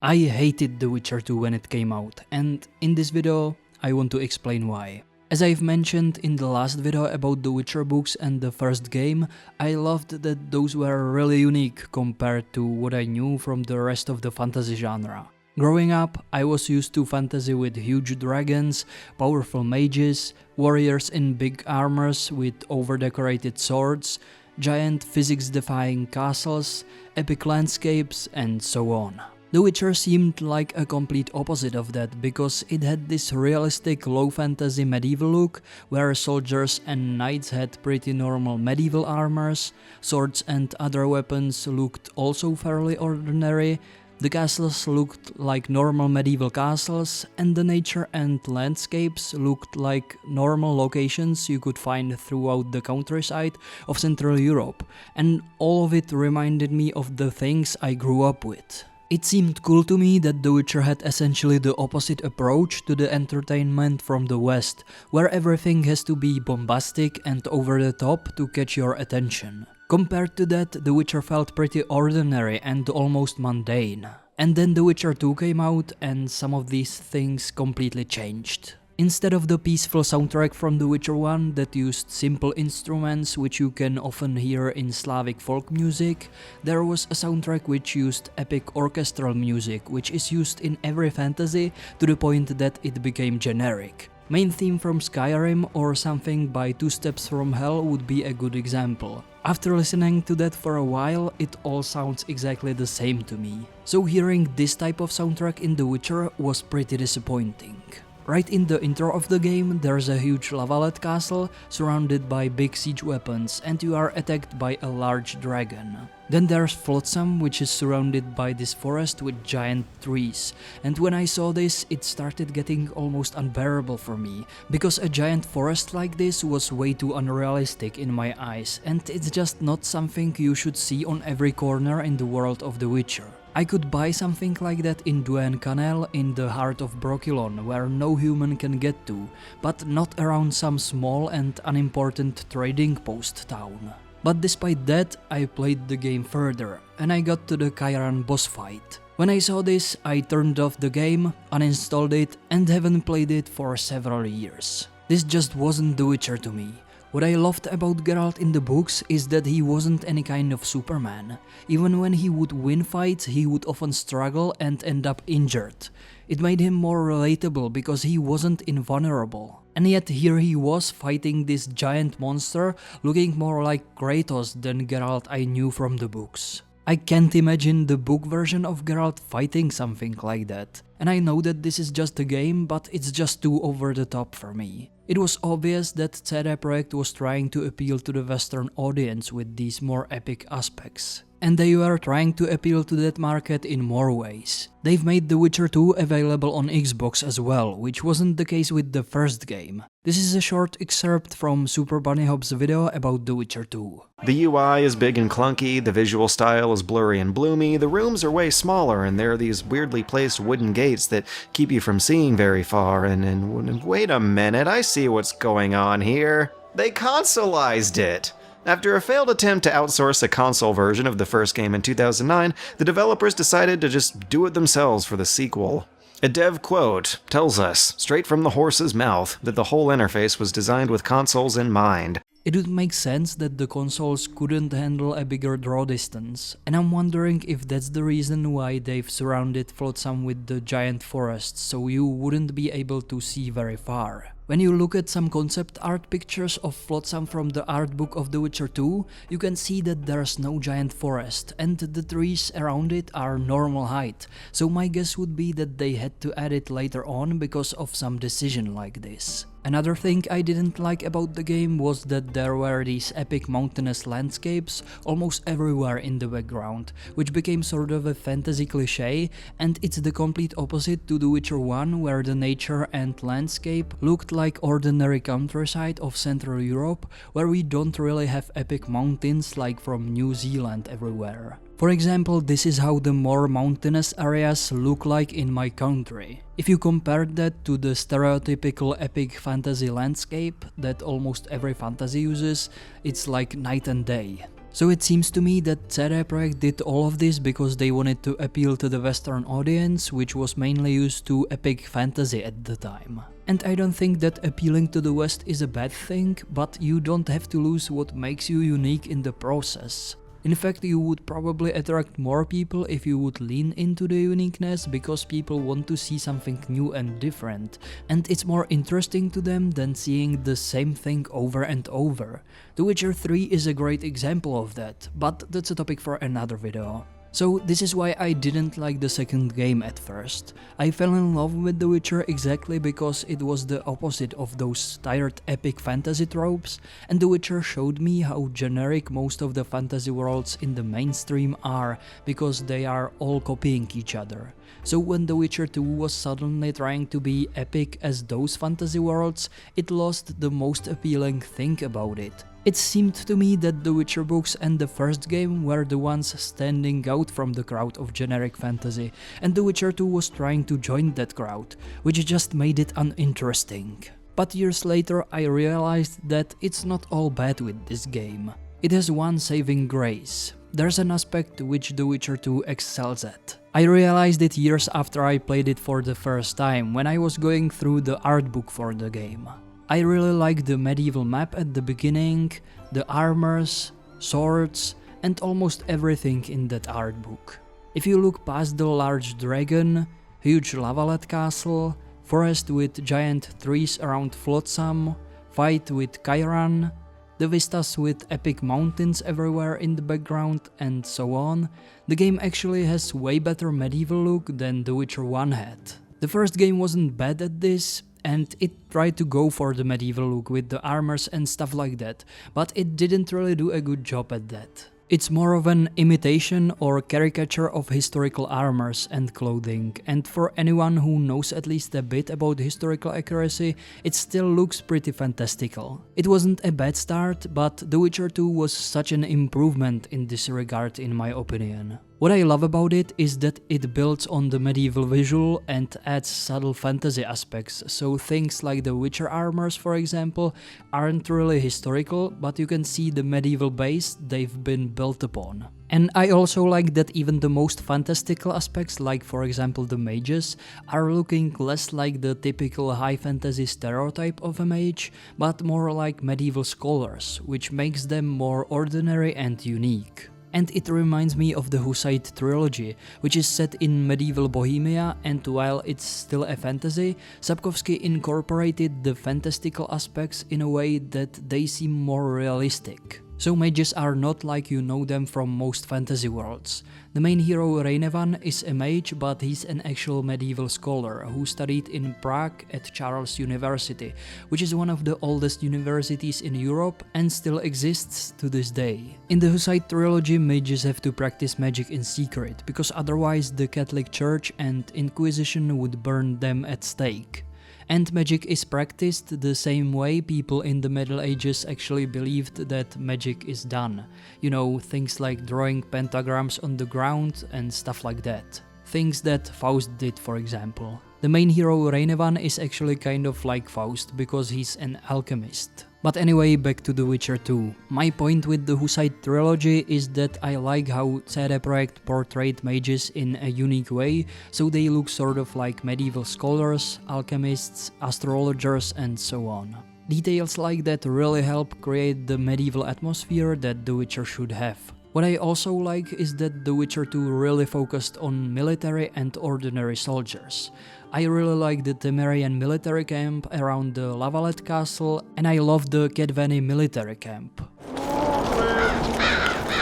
I hated The Witcher 2 when it came out, and in this video I want to explain why. As I've mentioned in the last video about the Witcher books and the first game, I loved that those were really unique compared to what I knew from the rest of the fantasy genre. Growing up, I was used to fantasy with huge dragons, powerful mages, warriors in big armors with over-decorated swords, giant physics-defying castles, epic landscapes, and so on. The Witcher seemed like a complete opposite of that, because it had this realistic low fantasy medieval look, where soldiers and knights had pretty normal medieval armors, swords and other weapons looked also fairly ordinary, the castles looked like normal medieval castles, and the nature and landscapes looked like normal locations you could find throughout the countryside of Central Europe, and all of it reminded me of the things I grew up with. It seemed cool to me that The Witcher had essentially the opposite approach to the entertainment from the West, where everything has to be bombastic and over the top to catch your attention. Compared to that, The Witcher felt pretty ordinary and almost mundane. And then The Witcher 2 came out and some of these things completely changed. Instead of the peaceful soundtrack from The Witcher 1 that used simple instruments which you can often hear in Slavic folk music, there was a soundtrack which used epic orchestral music, which is used in every fantasy to the point that it became generic. Main theme from Skyrim or something by Two Steps from Hell would be a good example. After listening to that for a while, it all sounds exactly the same to me. So hearing this type of soundtrack in The Witcher was pretty disappointing. Right in the intro of the game, there's a huge lavalet castle surrounded by big siege weapons, and you are attacked by a large dragon. Then there's Flotsam, which is surrounded by this forest with giant trees, and when I saw this, it started getting almost unbearable for me, because a giant forest like this was way too unrealistic in my eyes, and it's just not something you should see on every corner in the world of The Witcher. I could buy something like that in Duen Canal in the heart of Brokilon, where no human can get to, but not around some small and unimportant trading post town. But despite that, I played the game further, and I got to the Kairan boss fight. When I saw this, I turned off the game, uninstalled it, and haven't played it for several years. This just wasn't The Witcher to me. What I loved about Geralt in the books is that he wasn't any kind of Superman. Even when he would win fights, he would often struggle and end up injured. It made him more relatable because he wasn't invulnerable. And yet here he was fighting this giant monster, looking more like Kratos than Geralt I knew from the books. I can't imagine the book version of Geralt fighting something like that. And I know that this is just a game, but it's just too over the top for me. It was obvious that CD Projekt was trying to appeal to the Western audience with these more epic aspects. And they were trying to appeal to that market in more ways. They've made The Witcher 2 available on Xbox as well, which wasn't the case with the first game. This is a short excerpt from Super Bunny Hop's video about The Witcher 2. The UI is big and clunky, the visual style is blurry and bloomy, the rooms are way smaller, and there are these weirdly placed wooden gates that keep you from seeing very far, and wait a minute, I see what's going on here. They consoleized it! After a failed attempt to outsource a console version of the first game in 2009, the developers decided to just do it themselves for the sequel. A dev quote tells us, straight from the horse's mouth, that the whole interface was designed with consoles in mind. It would make sense that the consoles couldn't handle a bigger draw distance, and I'm wondering if that's the reason why they've surrounded Flotsam with the giant forest, so you wouldn't be able to see very far. When you look at some concept art pictures of Flotsam from the art book of The Witcher 2, you can see that there's no giant forest, and the trees around it are normal height, so my guess would be that they had to add it later on because of some decision like this. Another thing I didn't like about the game was that there were these epic mountainous landscapes almost everywhere in the background, which became sort of a fantasy cliché, and it's the complete opposite to The Witcher 1, where the nature and landscape looked like ordinary countryside of Central Europe, where we don't really have epic mountains like from New Zealand everywhere. For example, this is how the more mountainous areas look like in my country. If you compare that to the stereotypical epic fantasy landscape that almost every fantasy uses, it's like night and day. So it seems to me that CD Projekt did all of this because they wanted to appeal to the Western audience, which was mainly used to epic fantasy at the time. And I don't think that appealing to the West is a bad thing, but you don't have to lose what makes you unique in the process. In fact, you would probably attract more people if you would lean into the uniqueness, because people want to see something new and different, and it's more interesting to them than seeing the same thing over and over. The Witcher 3 is a great example of that, but that's a topic for another video. So this is why I didn't like the second game at first. I fell in love with The Witcher exactly because it was the opposite of those tired epic fantasy tropes, and The Witcher showed me how generic most of the fantasy worlds in the mainstream are, because they are all copying each other. So when The Witcher 2 was suddenly trying to be epic as those fantasy worlds, it lost the most appealing thing about it. It seemed to me that the Witcher books and the first game were the ones standing out from the crowd of generic fantasy, and The Witcher 2 was trying to join that crowd, which just made it uninteresting. But years later I realized that it's not all bad with this game. It has one saving grace. There's an aspect which The Witcher 2 excels at. I realized it years after I played it for the first time, when I was going through the art book for the game. I really like the medieval map at the beginning, the armors, swords, and almost everything in that art book. If you look past the large dragon, huge lavalet castle, forest with giant trees around Flotsam, fight with Chiron, the vistas with epic mountains everywhere in the background, and so on, the game actually has way better medieval look than The Witcher 1 had. The first game wasn't bad at this, and it tried to go for the medieval look with the armors and stuff like that, but it didn't really do a good job at that. It's more of an imitation or caricature of historical armors and clothing, and for anyone who knows at least a bit about historical accuracy, it still looks pretty fantastical. It wasn't a bad start, but The Witcher 2 was such an improvement in this regard in my opinion. What I love about it is that it builds on the medieval visual and adds subtle fantasy aspects, so things like the Witcher armors, for example, aren't really historical, but you can see the medieval base they've been built upon. And I also like that even the most fantastical aspects, like for example the mages, are looking less like the typical high fantasy stereotype of a mage, but more like medieval scholars, which makes them more ordinary and unique. And it reminds me of the Hussite trilogy, which is set in medieval Bohemia, and while it's still a fantasy, Sapkowski incorporated the fantastical aspects in a way that they seem more realistic. So mages are not like you know them from most fantasy worlds. The main hero Reynevan is a mage, but he's an actual medieval scholar who studied in Prague at Charles University, which is one of the oldest universities in Europe and still exists to this day. In the Hussite trilogy, mages have to practice magic in secret, because otherwise the Catholic Church and Inquisition would burn them at stake. And magic is practiced the same way people in the Middle Ages actually believed that magic is done. You know, things like drawing pentagrams on the ground and stuff like that. Things that Faust did, for example. The main hero Reynevan is actually kind of like Faust because he's an alchemist. But anyway, back to The Witcher 2. My point with the Hussite trilogy is that I like how CD Projekt portrayed mages in a unique way, so they look sort of like medieval scholars, alchemists, astrologers, and so on. Details like that really help create the medieval atmosphere that The Witcher should have. What I also like is that The Witcher 2 really focused on military and ordinary soldiers. I really like the Temerian military camp around the Lavalet castle, and I love the Kedveni military camp.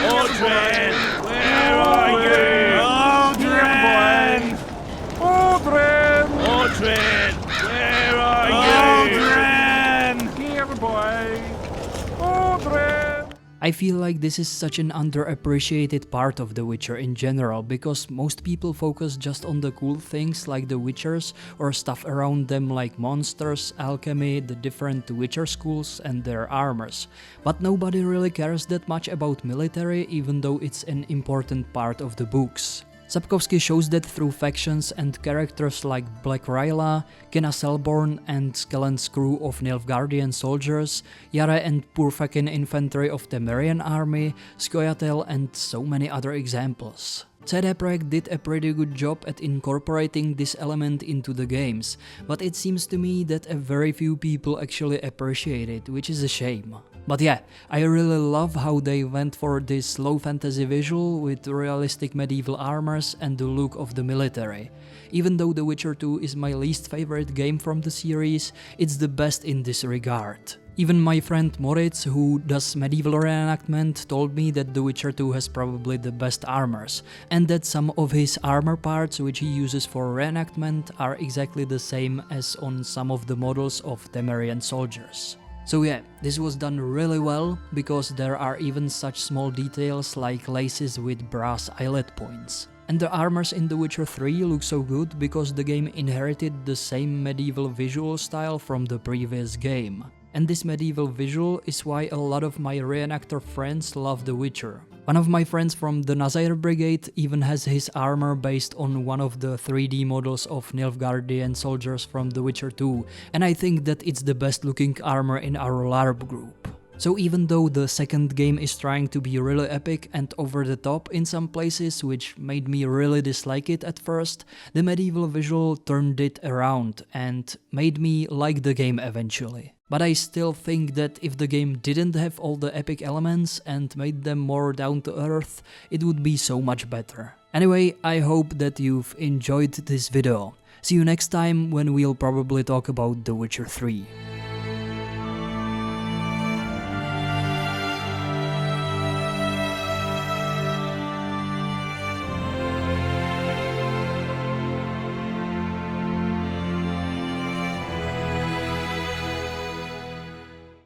Aldrin! Where are you? Aldrin! Aldrin! Aldrin! Where are you? Aldrin! Here, boy! Aldrin! I feel like this is such an underappreciated part of The Witcher in general, because most people focus just on the cool things like the Witchers or stuff around them like monsters, alchemy, the different Witcher schools and their armors. But nobody really cares that much about military, even though it's an important part of the books. Sapkowski shows that through factions and characters like Black Ryla, Kenna Selborn and Skellen's crew of Nilfgaardian soldiers, Yara and Purfakin infantry of Temerian army, Scoia'tael and so many other examples. CD Projekt did a pretty good job at incorporating this element into the games, but it seems to me that a very few people actually appreciate it, which is a shame. But yeah, I really love how they went for this low fantasy visual with realistic medieval armors and the look of the military. Even though The Witcher 2 is my least favorite game from the series, it's the best in this regard. Even my friend Moritz, who does medieval reenactment, told me that The Witcher 2 has probably the best armors, and that some of his armor parts which he uses for reenactment are exactly the same as on some of the models of Temerian soldiers. So yeah, this was done really well, because there are even such small details like laces with brass eyelet points. And the armors in The Witcher 3 look so good because the game inherited the same medieval visual style from the previous game. And this medieval visual is why a lot of my reenactor friends love The Witcher. One of my friends from the Nazir Brigade even has his armor based on one of the 3D models of Nilfgaardian soldiers from The Witcher 2, and I think that it's the best looking armor in our LARP group. So even though the second game is trying to be really epic and over the top in some places, which made me really dislike it at first, the medieval visual turned it around and made me like the game eventually. But I still think that if the game didn't have all the epic elements and made them more down to earth, it would be so much better. Anyway, I hope that you've enjoyed this video. See you next time when we'll probably talk about The Witcher 3.